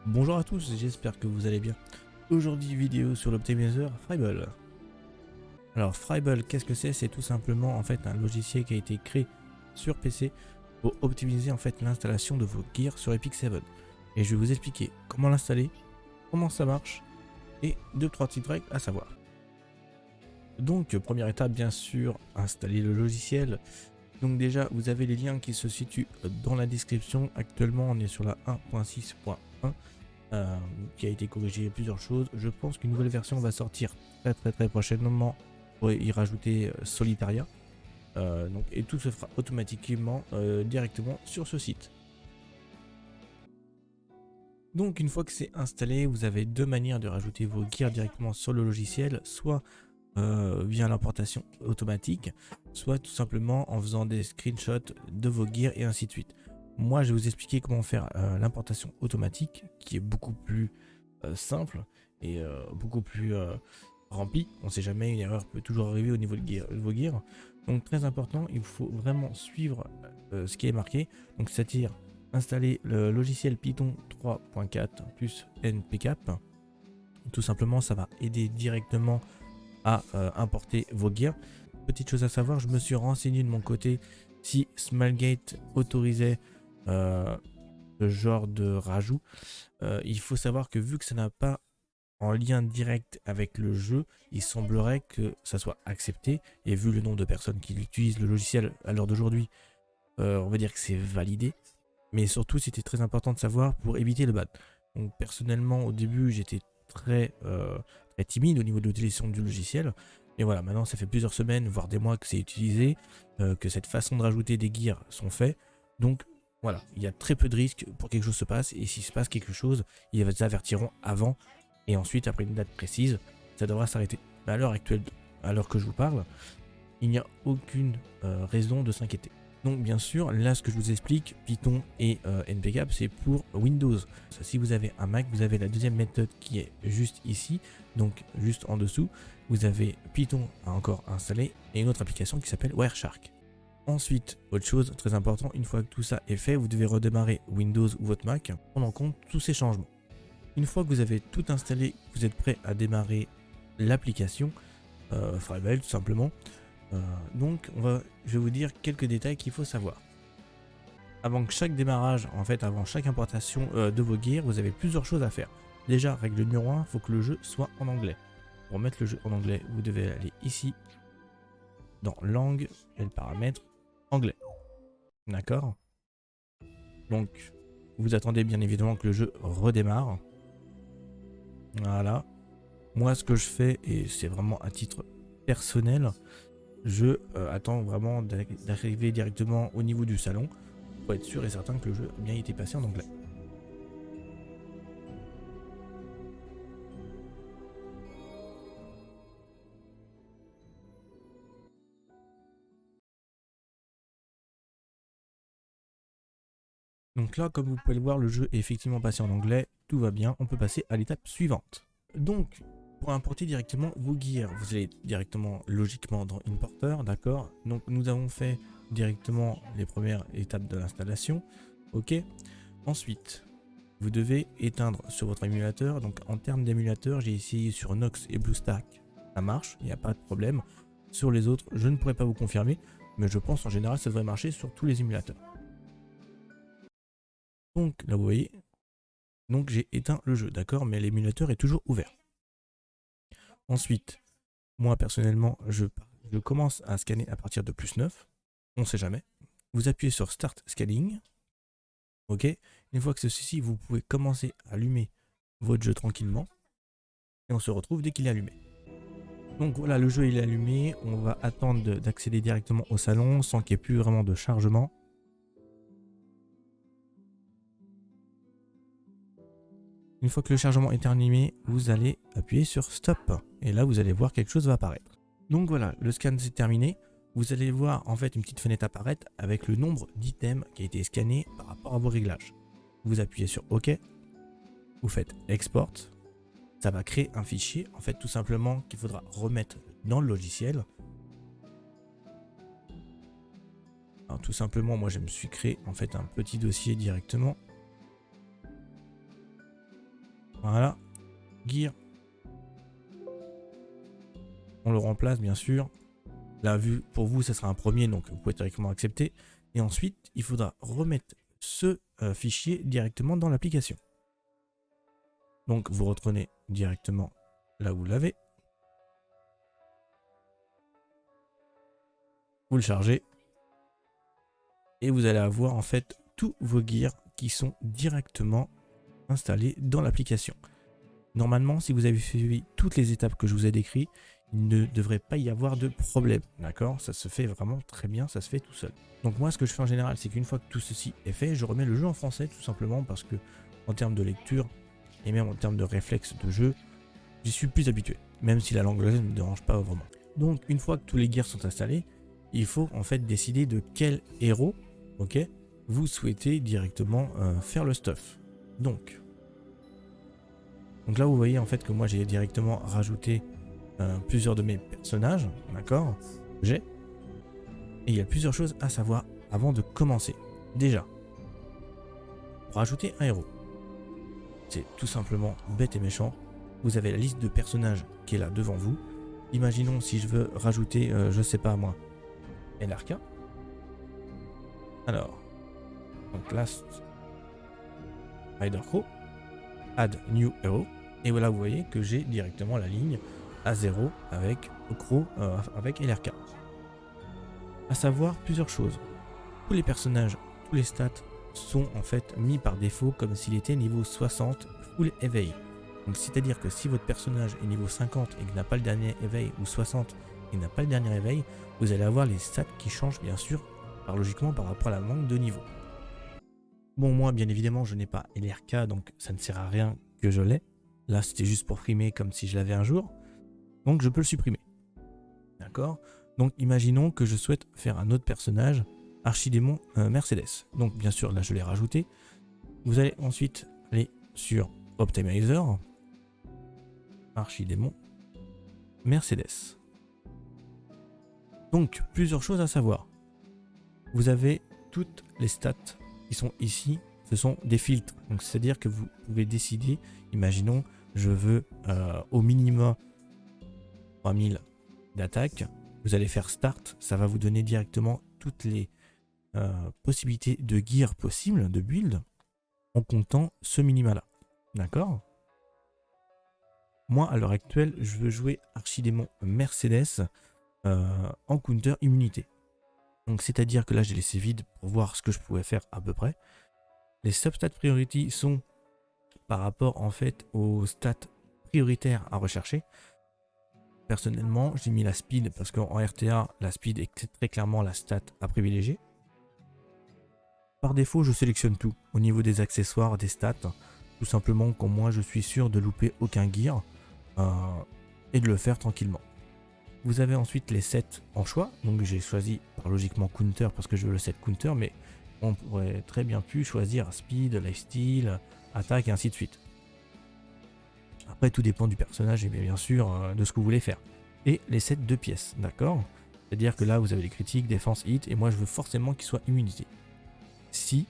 Bonjour à tous, j'espère que vous allez bien. Aujourd'hui, vidéo sur l'optimizer Fribble. Alors Fribble, qu'est-ce que c'est? C'est tout simplement en fait un logiciel qui a été créé sur PC pour optimiser en fait l'installation de vos gears sur Epic 7. Et je vais vous expliquer comment l'installer, comment ça marche et 2-3 petites règles à savoir. Donc première étape, bien sûr, installer le logiciel. Donc déjà, vous avez les liens qui se situent dans la description. Actuellement, on est sur la 1.6.1. Qui a été corrigé plusieurs choses. Je pense qu'une nouvelle version va sortir très prochainement pour y rajouter Solitaria. Et tout se fera automatiquement directement sur ce site. Donc une fois que c'est installé, vous avez deux manières de rajouter vos gears directement sur le logiciel, soit via l'importation automatique, soit tout simplement en faisant des screenshots de vos gears et ainsi de suite. Moi, je vais vous expliquer comment faire l'importation automatique, qui est beaucoup plus simple et beaucoup plus rempli. On ne sait jamais, une erreur peut toujours arriver au niveau de vos gears. Donc très important, il faut vraiment suivre ce qui est marqué. Donc c'est-à-dire installer le logiciel Python 3.4 plus npcap. Tout simplement, ça va aider directement à importer vos gears. Petite chose à savoir, je me suis renseigné de mon côté si Smilegate autorisait ce genre de rajout. Il faut savoir que vu que ça n'a pas en lien direct avec le jeu, il semblerait que ça soit accepté, et vu le nombre de personnes qui utilisent le logiciel à l'heure d'aujourd'hui, on va dire que c'est validé. Mais surtout, c'était très important de savoir pour éviter le ban. Donc personnellement, au début, j'étais très timide au niveau de l'utilisation du logiciel. Et voilà, maintenant ça fait plusieurs semaines, voire des mois que c'est utilisé, que cette façon de rajouter des gears sont faits. Donc voilà, il y a très peu de risques pour que quelque chose se passe. Et s'il se passe quelque chose, ils vous avertiront avant. Et ensuite, après une date précise, ça devra s'arrêter. Mais à l'heure actuelle, à l'heure que je vous parle, il n'y a aucune raison de s'inquiéter. Donc bien sûr, là ce que je vous explique, Python et npcap, c'est pour Windows. Si vous avez un Mac, vous avez la deuxième méthode qui est juste ici, donc juste en dessous. Vous avez Python à encore installer et une autre application qui s'appelle Wireshark. Ensuite, autre chose très important, une fois que tout ça est fait, vous devez redémarrer Windows ou votre Mac pour prendre en compte tous ces changements. Une fois que vous avez tout installé, vous êtes prêt à démarrer l'application Fribble tout simplement. Je vais vous dire quelques détails qu'il faut savoir. Avant que chaque démarrage, en fait, avant chaque importation de vos gears, vous avez plusieurs choses à faire. Déjà, règle numéro 1, il faut que le jeu soit en anglais. Pour mettre le jeu en anglais, vous devez aller ici, dans langue et le paramètre anglais. D'accord? Donc, vous attendez bien évidemment que le jeu redémarre. Voilà. Moi, ce que je fais, et c'est vraiment à titre personnel, je attends vraiment d'arriver directement au niveau du salon pour être sûr et certain que le jeu a bien été passé en anglais. Donc là, comme vous pouvez le voir, le jeu est effectivement passé en anglais, tout va bien, on peut passer à l'étape suivante. Donc, pour importer directement vos gears, vous allez directement logiquement dans Importer, d'accord? Donc nous avons fait directement les premières étapes de l'installation, ok? Ensuite, vous devez éteindre sur votre émulateur. Donc en termes d'émulateur, j'ai essayé sur Nox et BlueStack, ça marche, il n'y a pas de problème. Sur les autres, je ne pourrais pas vous confirmer, mais je pense en général ça devrait marcher sur tous les émulateurs. Donc là vous voyez, donc j'ai éteint le jeu, d'accord, mais l'émulateur est toujours ouvert. Ensuite, moi personnellement, je commence à scanner à partir de +9, on ne sait jamais. Vous appuyez sur Start Scaling, ok. Une fois que ceci, vous pouvez commencer à allumer votre jeu tranquillement, et on se retrouve dès qu'il est allumé. Donc voilà, le jeu il est allumé, on va attendre d'accéder directement au salon sans qu'il n'y ait plus vraiment de chargement. Une fois que le chargement est terminé, vous allez appuyer sur Stop. Et là, vous allez voir quelque chose va apparaître. Donc voilà, le scan s'est terminé. Vous allez voir en fait une petite fenêtre apparaître avec le nombre d'items qui a été scanné par rapport à vos réglages. Vous appuyez sur OK. Vous faites Export. Ça va créer un fichier, en fait tout simplement qu'il faudra remettre dans le logiciel. Alors, tout simplement, moi je me suis créé en fait un petit dossier directement. Voilà. Gear. On le remplace bien sûr. Là, vu pour vous, ça sera un premier, donc vous pouvez directement accepter. Et ensuite, il faudra remettre ce fichier directement dans l'application. Donc, vous reprenez directement là où vous l'avez. Vous le chargez. Et vous allez avoir en fait tous vos gears qui sont directement installés dans l'application. Normalement, si vous avez suivi toutes les étapes que je vous ai décrites, il ne devrait pas y avoir de problème. D'accord? Ça se fait vraiment très bien, ça se fait tout seul. Donc moi, ce que je fais en général, c'est qu'une fois que tout ceci est fait, je remets le jeu en français tout simplement parce que en termes de lecture et même en termes de réflexe de jeu, j'y suis plus habitué. Même si la langue anglaise ne me dérange pas vraiment. Donc une fois que tous les gears sont installés, il faut en fait décider de quel héros, ok, vous souhaitez directement faire le stuff. Donc là vous voyez en fait que moi j'ai directement rajouté plusieurs de mes personnages, d'accord, et il y a plusieurs choses à savoir avant de commencer. Déjà, pour rajouter un héros, c'est tout simplement bête et méchant. Vous avez la liste de personnages qui est là devant vous. Imaginons si je veux rajouter, je sais pas moi, LRK. Alors, donc Last Rider Crow, Add New Hero. Et voilà, vous voyez que j'ai directement la ligne à 0 avec Crow, avec LRK. À savoir plusieurs choses. Tous les personnages, tous les stats sont en fait mis par défaut comme s'il était niveau 60 full éveil. Donc c'est-à-dire que si votre personnage est niveau 50 et qu'il n'a pas le dernier éveil, ou 60 et qu'il n'a pas le dernier éveil, vous allez avoir les stats qui changent bien sûr, logiquement par rapport à la manque de niveau. Bon, moi bien évidemment je n'ai pas LRK, donc ça ne sert à rien que je l'ai. Là c'était juste pour frimer comme si je l'avais un jour. Donc je peux le supprimer. D'accord? Donc imaginons que je souhaite faire un autre personnage, Archidémon Mercedes. Donc bien sûr là je l'ai rajouté. Vous allez ensuite aller sur Optimizer, Archidémon Mercedes. Donc plusieurs choses à savoir. Vous avez toutes les stats qui sont ici, ce sont des filtres. Donc c'est-à-dire que vous pouvez décider, imaginons je veux au minimum 3000 d'attaque. Vous allez faire Start, ça va vous donner directement toutes les possibilités de gear possibles, de build, en comptant ce minima là. D'accord? Moi, à l'heure actuelle, je veux jouer Archidémon Mercedes en counter immunité. Donc c'est-à-dire que là, j'ai laissé vide pour voir ce que je pouvais faire à peu près. Les substats priority sont par rapport en fait aux stats prioritaires à rechercher. Personnellement, j'ai mis la speed parce qu'en RTA, la speed est très clairement la stat à privilégier. Par défaut, je sélectionne tout au niveau des accessoires, des stats, tout simplement quand moi je suis sûr de louper aucun gear et de le faire tranquillement. Vous avez ensuite les sets en choix, donc j'ai choisi par logiquement counter parce que je veux le set counter, mais on pourrait très bien pu choisir speed, lifesteal, attaque et ainsi de suite. Après tout dépend du personnage et bien sûr de ce que vous voulez faire. Et les sets de pièces, d'accord? C'est-à-dire que là vous avez les critiques, défense, hit, et moi je veux forcément qu'il soit immunité. Si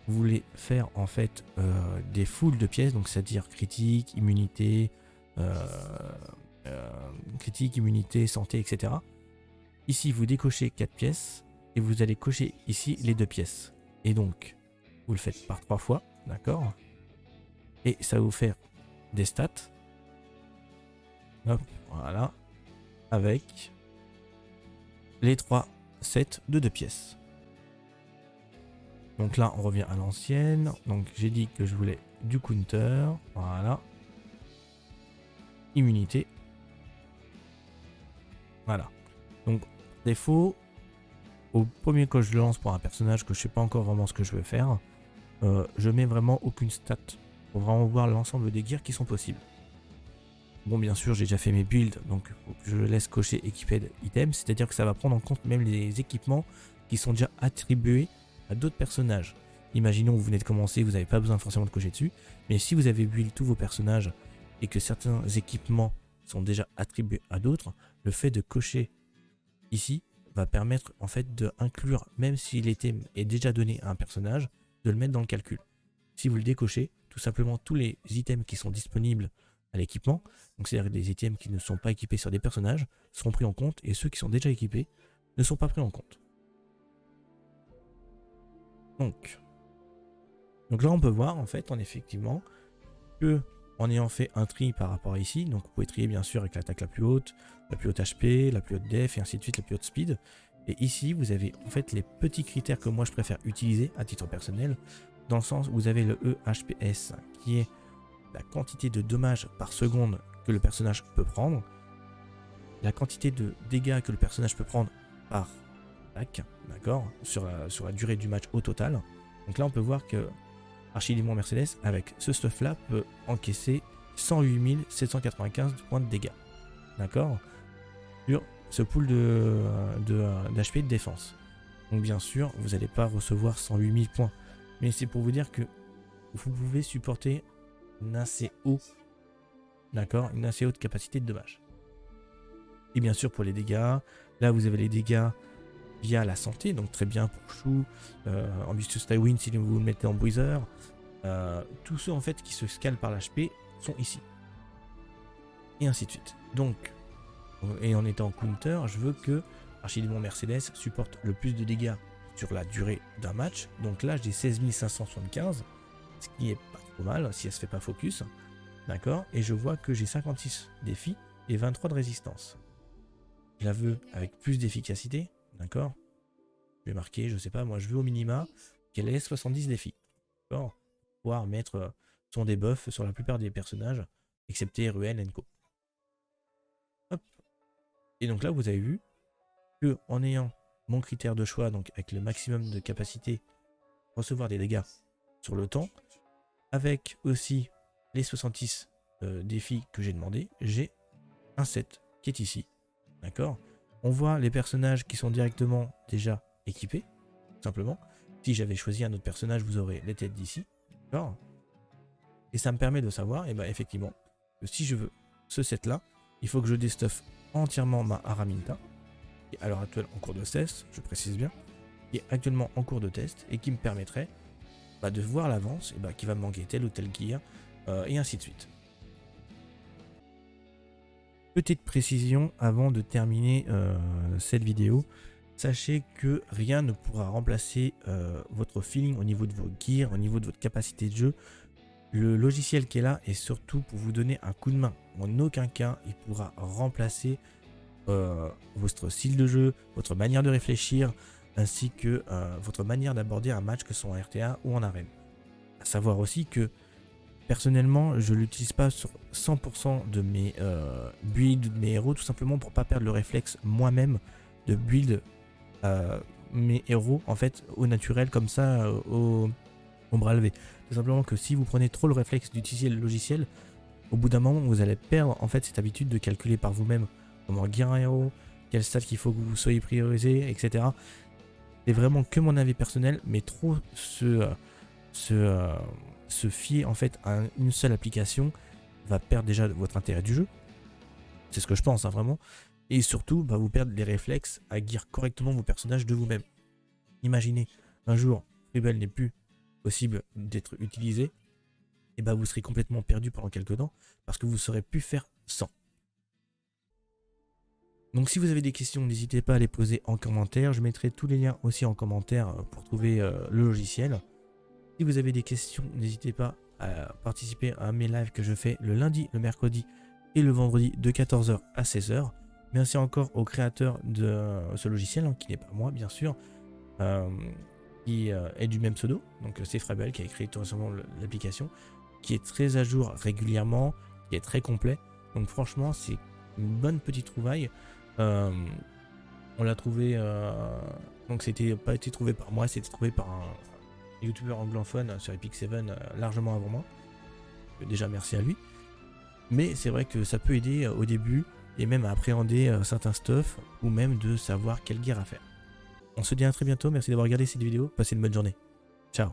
vous voulez faire en fait des fulls de pièces, donc c'est-à-dire critique, immunité, santé, etc. Ici vous décochez 4 pièces et vous allez cocher ici les 2 pièces. Et donc vous le faites par 3 fois, d'accord? Et ça va vous faire des stats. Hop, voilà. Avec les 3 sets de 2 pièces. Donc là, on revient à l'ancienne. Donc j'ai dit que je voulais du counter. Voilà. Immunité. Voilà. Donc, défaut, au premier que je lance pour un personnage que je sais pas encore vraiment ce que je veux faire, je mets vraiment aucune stat pour vraiment voir l'ensemble des gears qui sont possibles. Bon, bien sûr, j'ai déjà fait mes builds, donc je laisse cocher Equipped Item, c'est-à-dire que ça va prendre en compte même les équipements qui sont déjà attribués à d'autres personnages. Imaginons que vous venez de commencer, vous n'avez pas besoin forcément de cocher dessus, mais si vous avez build tous vos personnages et que certains équipements sont déjà attribués à d'autres, le fait de cocher ici va permettre en fait de inclure, même si l'item est déjà donné à un personnage, de le mettre dans le calcul. Si vous le décochez, tout simplement tous les items qui sont disponibles à l'équipement. Donc c'est-à-dire des items qui ne sont pas équipés sur des personnages seront pris en compte et ceux qui sont déjà équipés ne sont pas pris en compte. Donc là on peut voir en fait effectivement que en ayant fait un tri par rapport à ici, donc vous pouvez trier bien sûr avec l'attaque la plus haute HP, la plus haute def et ainsi de suite, la plus haute speed. Et ici vous avez en fait les petits critères que moi je préfère utiliser à titre personnel, dans le sens où vous avez le EHPS qui est la quantité de dommages par seconde que le personnage peut prendre, la quantité de dégâts que le personnage peut prendre par attaque, d'accord, sur la durée du match au total. Donc là on peut voir que Archidémon Mercedes avec ce stuff là peut encaisser 108 795 points de dégâts, d'accord, sur ce pool d'HP de défense. Donc bien sûr vous n'allez pas recevoir 108 000 points, mais c'est pour vous dire que vous pouvez supporter une assez haute, d'accord, une assez haute capacité de dommage. Et bien sûr pour les dégâts, là vous avez les dégâts via la santé, donc très bien pour Chou, Ambitious Tywin si vous le mettez en bruiser. Tous ceux en fait qui se scalent par l'HP sont ici. Et ainsi de suite. Donc, et en étant counter, je veux que Archidémon Mercedes supporte le plus de dégâts sur la durée d'un match. Donc là j'ai 16 575, ce qui est pas trop mal si elle se fait pas focus. D'accord. Et je vois que j'ai 56 défis et 23 de résistance. Je la veux avec plus d'efficacité. D'accord. Je vais marquer, je sais pas, moi je veux au minima qu'elle ait 70 défis. D'accord. Pour pouvoir mettre son debuff sur la plupart des personnages, excepté Ruel et Co. Hop. Et donc là vous avez vu que en ayant mon critère de choix, donc avec le maximum de capacité recevoir des dégâts sur le temps, avec aussi les 66 défis que j'ai demandé, j'ai un set qui est ici. D'accord. On voit les personnages qui sont directement déjà équipés, tout simplement. Si j'avais choisi un autre personnage, vous aurez les têtes d'ici. D'accord. Et ça me permet de savoir, et ben effectivement, que si je veux ce set là, il faut que je déstuffe entièrement ma Araminta, qui est à l'heure actuelle en cours de test, je précise bien, qui est actuellement en cours de test et qui me permettrait de voir l'avance, et qui va me manquer tel ou tel gear, et ainsi de suite. Petite précision avant de terminer cette vidéo, sachez que rien ne pourra remplacer votre feeling au niveau de vos gears, au niveau de votre capacité de jeu. Le logiciel qui est là est surtout pour vous donner un coup de main. En aucun cas il pourra remplacer votre style de jeu, votre manière de réfléchir, ainsi que votre manière d'aborder un match, que ce soit en RTA ou en arène. À savoir aussi que personnellement, je l'utilise pas sur 100% de mes builds, de mes héros, tout simplement pour pas perdre le réflexe moi-même de build mes héros en fait au naturel comme ça, au bras levé. Tout simplement que si vous prenez trop le réflexe d'utiliser le logiciel, au bout d'un moment vous allez perdre en fait cette habitude de calculer par vous-même comment gear un héros, quel stat qu'il faut que vous soyez priorisé, etc. C'est vraiment que mon avis personnel, mais trop se fier en fait à une seule application va perdre déjà votre intérêt du jeu. C'est ce que je pense vraiment. Et surtout vous perdre les réflexes à gear correctement vos personnages de vous-même. Imaginez un jour Freebell n'est plus possible d'être utilisé, et vous serez complètement perdu pendant quelques temps parce que vous ne saurez plus faire sans. Donc si vous avez des questions, n'hésitez pas à les poser en commentaire. Je mettrai tous les liens aussi en commentaire pour trouver le logiciel. Si vous avez des questions, n'hésitez pas à participer à mes lives que je fais le lundi, le mercredi et le vendredi de 14h à 16h. Merci encore au créateur de ce logiciel, qui n'est pas moi bien sûr, qui est du même pseudo. Donc c'est Freebell qui a créé tout récemment l'application, qui est très à jour régulièrement, qui est très complet. Donc franchement c'est une bonne petite trouvaille. On l'a trouvé, donc c'était pas été trouvé par moi, c'était trouvé par un youtubeur anglophone sur Epic 7 largement avant moi. Déjà merci à lui. Mais c'est vrai que ça peut aider au début et même à appréhender certains stuff ou même de savoir quel gear à faire. On se dit à très bientôt, merci d'avoir regardé cette vidéo, passez une bonne journée. Ciao.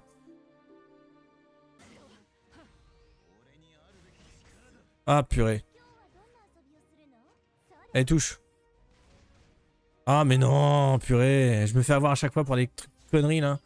Ah purée. Allez touche. Ah mais non, purée, je me fais avoir à chaque fois pour des conneries là.